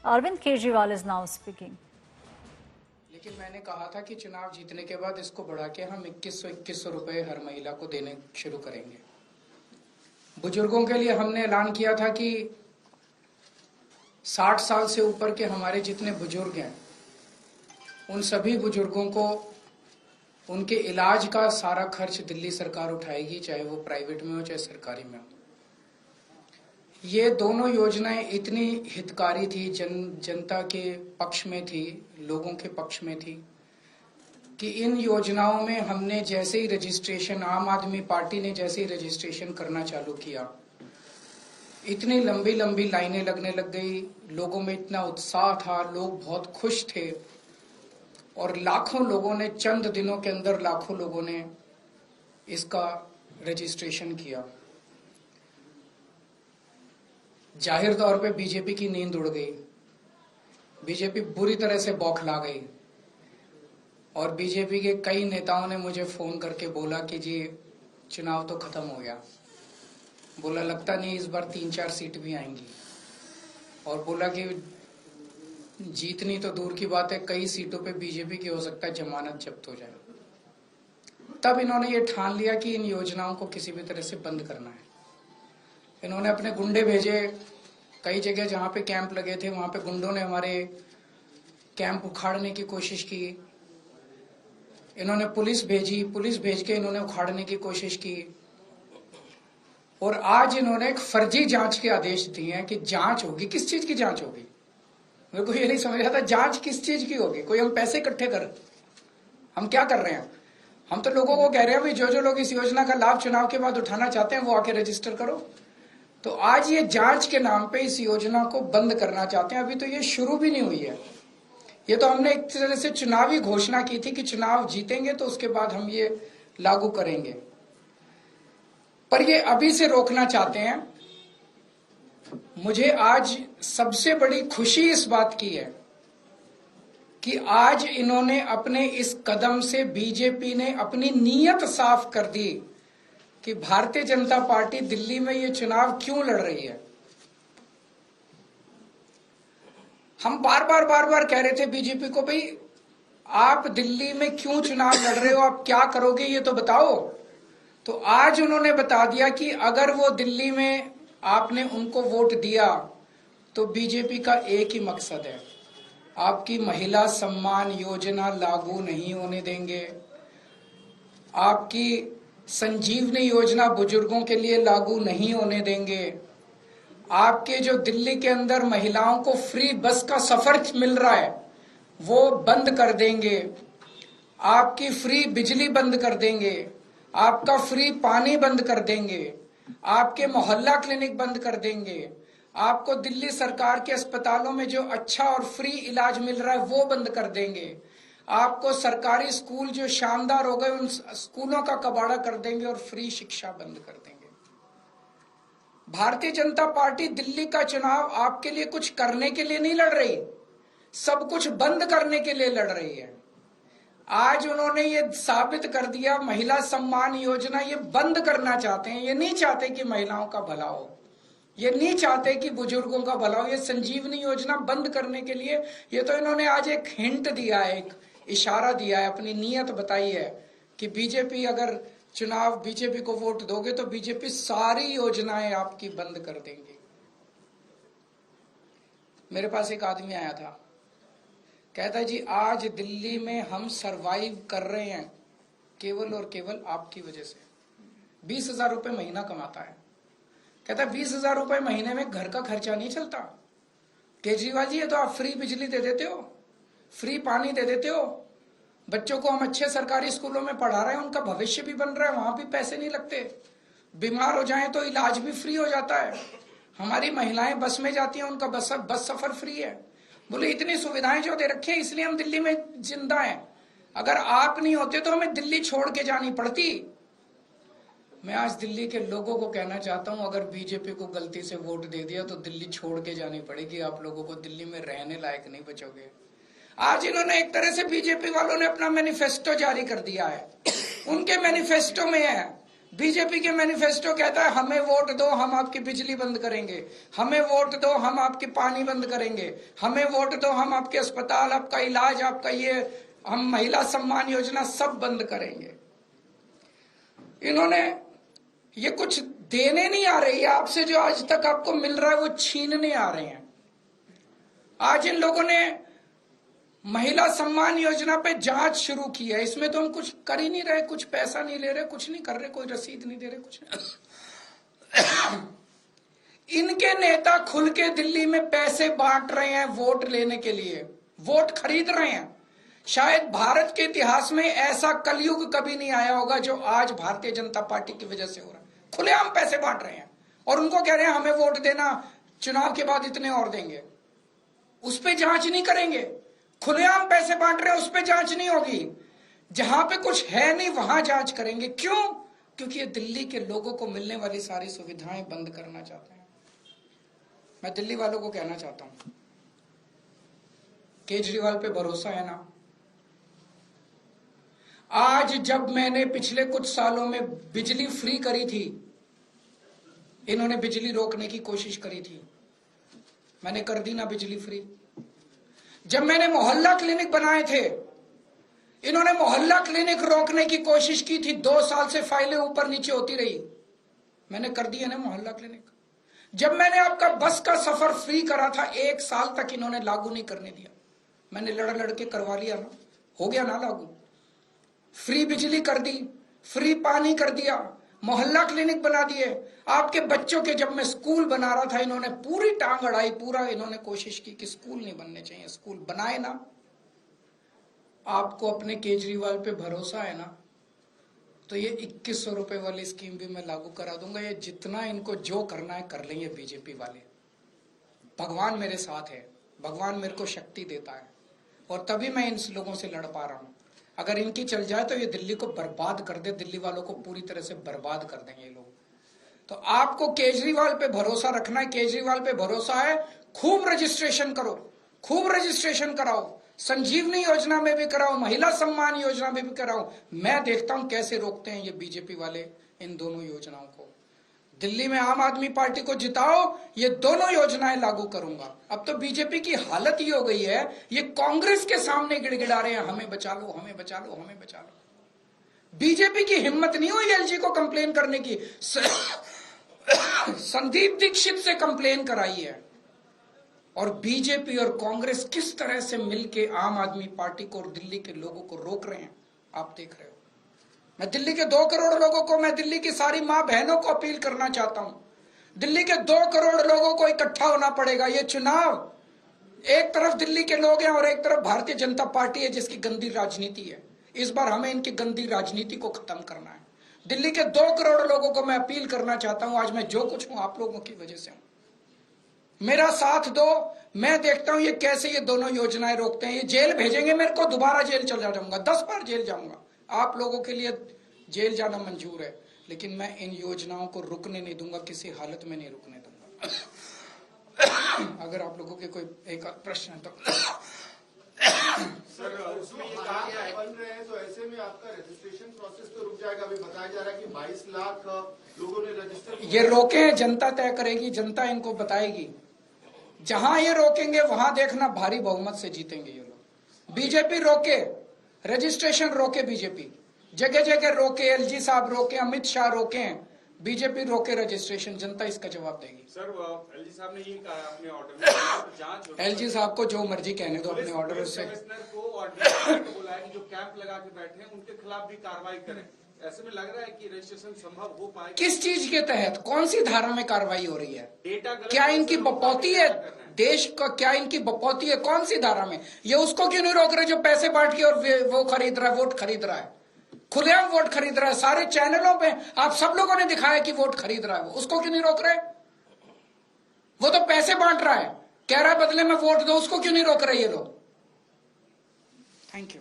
Arvind Kejriwal is now speaking. लेकिन मैंने कहा था कि चुनाव जीतने के बाद इसको बढ़ा के हम 2100 रुपए हर महिला को देने शुरू करेंगे। बुजुर्गों के लिए हमने ऐलान किया था कि 60 साल से ऊपर के हमारे जितने बुजुर्ग हैं उन सभी बुजुर्गों को उनके इलाज का सारा खर्च दिल्ली सरकार उठाएगी, चाहे वो प्राइवेट में हो चाहे सरकारी में हो। ये दोनों योजनाएं इतनी हितकारी थी, जनता के पक्ष में थी, लोगों के पक्ष में थी कि इन योजनाओं में हमने जैसे ही रजिस्ट्रेशन, आम आदमी पार्टी ने जैसे ही रजिस्ट्रेशन करना चालू किया, इतनी लंबी लंबी लाइनें लगने लग गई। लोगों में इतना उत्साह था, लोग बहुत खुश थे और लाखों लोगों ने, चंद दिनों के अंदर लाखों लोगों ने इसका रजिस्ट्रेशन किया। जाहिर तौर पे बीजेपी की नींद उड़ गई, बीजेपी बुरी तरह से बौखला गई और बीजेपी के कई नेताओं ने मुझे फोन करके बोला कि जी चुनाव तो खत्म हो गया। बोला लगता नहीं इस बार 3-4 सीट भी आएंगी और बोला कि जीतनी तो दूर की बात है, कई सीटों पे बीजेपी की हो सकता है जमानत जब्त हो जाए। तब इन्होंने ये ठान लिया कि इन योजनाओं को किसी भी तरह से बंद करना है। इन्होंने अपने गुंडे भेजे, कई जगह जहां पे कैंप लगे थे वहां पे गुंडों ने हमारे कैंप उखाड़ने की कोशिश की। इन्होंने पुलिस भेजी, पुलिस भेज के इन्होंने उखाड़ने की कोशिश की और आज इन्होंने एक फर्जी जांच के आदेश दिए हैं कि जांच होगी। किस चीज की जांच होगी? मेरे को ये नहीं समझ आता, जांच किस चीज की होगी? कोई हम पैसे इकट्ठे कर, हम क्या कर रहे हैं? हम तो लोगों को कह रहे हैं भाई जो जो लोग इस योजना का लाभ चुनाव के बाद उठाना चाहते हैं वो आके रजिस्टर करो। तो आज ये जांच के नाम पे इस योजना को बंद करना चाहते हैं। अभी तो ये शुरू भी नहीं हुई है। ये तो हमने एक तरह से चुनावी घोषणा की थी कि चुनाव जीतेंगे तो उसके बाद हम ये लागू करेंगे, पर ये अभी से रोकना चाहते हैं। मुझे आज सबसे बड़ी खुशी इस बात की है कि आज इन्होंने अपने इस कदम से, बीजेपी ने अपनी नीयत साफ कर दी कि भारतीय जनता पार्टी दिल्ली में ये चुनाव क्यों लड़ रही है। हम बार बार कह रहे थे बीजेपी को, भाई आप दिल्ली में क्यों चुनाव लड़ रहे हो, आप क्या करोगे ये तो बताओ। तो आज उन्होंने बता दिया कि अगर वो दिल्ली में आपने उनको वोट दिया तो बीजेपी का एक ही मकसद है, आपकी महिला सम्मान योजना लागू नहीं होने देंगे, आपकी संजीवनी योजना बुजुर्गों के लिए लागू नहीं होने देंगे, आपके जो दिल्ली के अंदर महिलाओं को फ्री बस का सफर मिल रहा है वो बंद कर देंगे, आपकी फ्री बिजली बंद कर देंगे, आपका फ्री पानी बंद कर देंगे, आपके मोहल्ला क्लिनिक बंद कर देंगे, आपको दिल्ली सरकार के अस्पतालों में जो अच्छा और फ्री इलाज मिल रहा है वो बंद कर देंगे, आपको सरकारी स्कूल जो शानदार हो गए उन स्कूलों का कबाड़ा कर देंगे और फ्री शिक्षा बंद कर देंगे। भारतीय जनता पार्टी दिल्ली का चुनाव आपके लिए कुछ करने के लिए नहीं लड़ रही, सब कुछ बंद करने के लिए लड़ रही है। आज उन्होंने ये साबित कर दिया, महिला सम्मान योजना ये बंद करना चाहते हैं। ये नहीं चाहते कि महिलाओं का भला हो, ये नहीं चाहते कि बुजुर्गों का भला हो। ये संजीवनी योजना बंद करने के लिए ये तो इन्होंने आज एक हिंट दिया है, एक इशारा दिया है, अपनी नीयत बताई है कि बीजेपी, अगर चुनाव बीजेपी को वोट दोगे तो बीजेपी सारी योजनाएं आपकी बंद कर देंगे। मेरे पास एक आदमी आया था, कहता है जी आज दिल्ली में हम सरवाइव कर रहे हैं केवल और केवल आपकी वजह से। 20,000 रुपए महीना कमाता है, कहता है 20,000 रुपए महीने में घर का खर्चा नहीं चलता। केजरीवाल जी ये तो आप फ्री बिजली दे देते हो, फ्री पानी दे देते हो, बच्चों को हम अच्छे सरकारी स्कूलों में पढ़ा रहे हैं, उनका भविष्य भी बन रहा है, वहां भी पैसे नहीं लगते, बीमार हो जाएं तो इलाज भी फ्री हो जाता है, हमारी महिलाएं बस में जाती हैं उनका बस सफर फ्री है। बोले इतनी सुविधाएं जो दे रखी है इसलिए हम दिल्ली में जिंदा हैं, अगर आप नहीं होते तो हमें दिल्ली छोड़ के जानी पड़ती। मैं आज दिल्ली के लोगों को कहना चाहता हूं, अगर बीजेपी को गलती से वोट दे दिया तो दिल्ली छोड़ के जानी पड़ेगी, आप लोगों को दिल्ली में रहने लायक नहीं बचोगे। आज इन्होंने एक तरह से, बीजेपी वालों ने अपना मैनिफेस्टो जारी कर दिया है। उनके मैनिफेस्टो में है बीजेपी के मैनिफेस्टो कहता है हमें वोट दो हम आपकी बिजली बंद करेंगे, हमें वोट दो हम आपकी पानी बंद करेंगे, हमें वोट दो हम आपके अस्पताल, आपका इलाज, आपका ये, हम महिला सम्मान योजना सब बंद करेंगे। इन्होंने ये कुछ देने नहीं आ रही है आपसे, जो आज तक आपको मिल रहा है वो छीनने आ रहे हैं। आज इन लोगों ने महिला सम्मान योजना पे जांच शुरू की है। इसमें तो हम कुछ कर ही नहीं रहे, कुछ पैसा नहीं ले रहे, कुछ नहीं कर रहे, कोई रसीद नहीं दे रहे, कुछ नहीं। इनके नेता खुल के दिल्ली में पैसे बांट रहे हैं वोट लेने के लिए, वोट खरीद रहे हैं। शायद भारत के इतिहास में ऐसा कलयुग कभी नहीं आया होगा जो आज भारतीय जनता पार्टी की वजह से हो रहा है। खुलेआम पैसे बांट रहे हैं और उनको कह रहे हैं हमें वोट देना, चुनाव के बाद इतने और देंगे। उस पर जांच नहीं करेंगे। खुलेआम पैसे बांट रहे हैं, उस पर जांच नहीं होगी। जहां पे कुछ है नहीं वहां जांच करेंगे। क्यों? क्योंकि ये दिल्ली के लोगों को मिलने वाली सारी सुविधाएं बंद करना चाहते हैं। मैं दिल्ली वालों को कहना चाहता हूं, केजरीवाल पे भरोसा है ना? आज जब मैंने पिछले कुछ सालों में बिजली फ्री करी थी, इन्होंने बिजली रोकने की कोशिश करी थी, मैंने कर दी ना बिजली फ्री। जब मैंने मोहल्ला क्लिनिक बनाए थे, इन्होंने मोहल्ला क्लिनिक रोकने की कोशिश की थी। 2 साल से फाइलें ऊपर नीचे होती रही, मैंने कर दिया ना मोहल्ला क्लिनिक। जब मैंने आपका बस का सफर फ्री करा था, 1 साल तक इन्होंने लागू नहीं करने दिया, मैंने लड़ के करवा लिया ना, हो गया ना लागू। फ्री बिजली कर दी, फ्री पानी कर दिया, मोहल्ला क्लिनिक बना दिए। आपके बच्चों के जब मैं स्कूल बना रहा था, इन्होंने पूरी टांग अड़ाई, पूरा इन्होंने कोशिश की कि स्कूल नहीं बनने चाहिए, स्कूल बनाए ना। आपको अपने केजरीवाल पे भरोसा है ना, तो ये 2100 रुपए वाली स्कीम भी मैं लागू करा दूंगा। ये जितना इनको जो करना है कर लेंगे बीजेपी वाले। भगवान मेरे साथ है, भगवान मेरे को शक्ति देता है और तभी मैं इन लोगों से लड़ पा रहा हूं। अगर इनकी चल जाए तो ये दिल्ली को बर्बाद कर दे, दिल्ली वालों को पूरी तरह से बर्बाद कर देंगे ये लोग। तो आपको केजरीवाल पे भरोसा रखना है, केजरीवाल पे भरोसा है। खूब रजिस्ट्रेशन करो, खूब रजिस्ट्रेशन कराओ, संजीवनी योजना में भी कराओ, महिला सम्मान योजना में भी कराओ। मैं देखता हूं कैसे रोकते हैं ये बीजेपी वाले इन दोनों योजनाओं को। दिल्ली में आम आदमी पार्टी को जिताओ, ये दोनों योजनाएं लागू करूंगा। अब तो बीजेपी की हालत ये हो गई है, ये कांग्रेस के सामने गिड़गिड़ा रहे हैं, हमें बचा लो, हमें बचा लो, हमें बचा लो। बीजेपी की हिम्मत नहीं हुई एलजी को कंप्लेन करने की। संदीप दीक्षित से कंप्लेन कराई है। और बीजेपी और कांग्रेस किस तरह से मिलकर आम आदमी पार्टी को और दिल्ली के लोगों को रोक रहे हैं, आप देख रहे हो। मैं दिल्ली के 2 करोड़ लोगों को, मैं दिल्ली की सारी मां बहनों को अपील करना चाहता हूं, दिल्ली के 2 करोड़ लोगों को इकट्ठा होना पड़ेगा। ये चुनाव, एक तरफ दिल्ली के लोग हैं और एक तरफ भारतीय जनता पार्टी है जिसकी गंदी राजनीति है। इस बार हमें इनकी गंदी राजनीति को खत्म करना है। दिल्ली के 2 करोड़ लोगों को मैं अपील करना चाहता हूं, आज मैं जो कुछ हूं आप लोगों की वजह से हूं। मेरा साथ दो। मैं देखता हूं ये कैसे ये दोनों योजनाएं रोकते हैं। ये जेल भेजेंगे मेरे को, दोबारा जेल चला जाऊंगा, 10 बार जेल जाऊंगा। आप लोगों के लिए जेल जाना मंजूर है, लेकिन मैं इन योजनाओं को रुकने नहीं दूंगा, किसी हालत में नहीं रुकने दूंगा। अगर आप लोगों के कोई एक प्रश्न है तो। सर, उसमें ये कहा गया है बन रहे हैं तो ऐसे में आपका रजिस्ट्रेशन प्रोसेस तो रुक जाएगा। अभी बताया जा रहा है कि 22 लाख लोगों ने रजिस्टर। ये रोके, जनता तय करेगी, जनता इनको बताएगी। जहां ये रोकेंगे वहां देखना भारी बहुमत से जीतेंगे ये लोग। बीजेपी रोके, रजिस्ट्रेशन रोके, बीजेपी जगह जगह रोके, एलजी साहब रोके, अमित शाह रोके, बीजेपी रोके रजिस्ट्रेशन, जनता इसका जवाब देगी। सर, एलजी साहब ने ये कहा अपने ऑर्डर में जांच, एलजी साहब को जो मर्जी कहने दो अपने ऑर्डर से। कमिश्नर को और को बोला है कि जो कैंप लगा के बैठे हैं उनके खिलाफ भी कार्रवाई करें। ऐसे में लग रहा है कि रजिस्ट्रेशन संभव हो पाए। किस चीज के तहत, कौन सी धारा में कार्रवाई हो रही है? डेटा क्या इनकी बपौती है देश का? क्या इनकी बपौती है? कौन सी धारा में? ये उसको क्यों नहीं रोक रहे जो पैसे बांट के और वो खरीद रहा है, वोट खरीद रहा है, खुलेआम वोट खरीद रहा है। सारे चैनलों पे आप सब लोगों ने दिखाया कि वोट खरीद रहा है, उसको क्यों नहीं रोक रहे? वो तो पैसे बांट रहा है, कह रहा है बदले में वोट दो, उसको क्यों नहीं रोक रहे ये लोग? Thank you.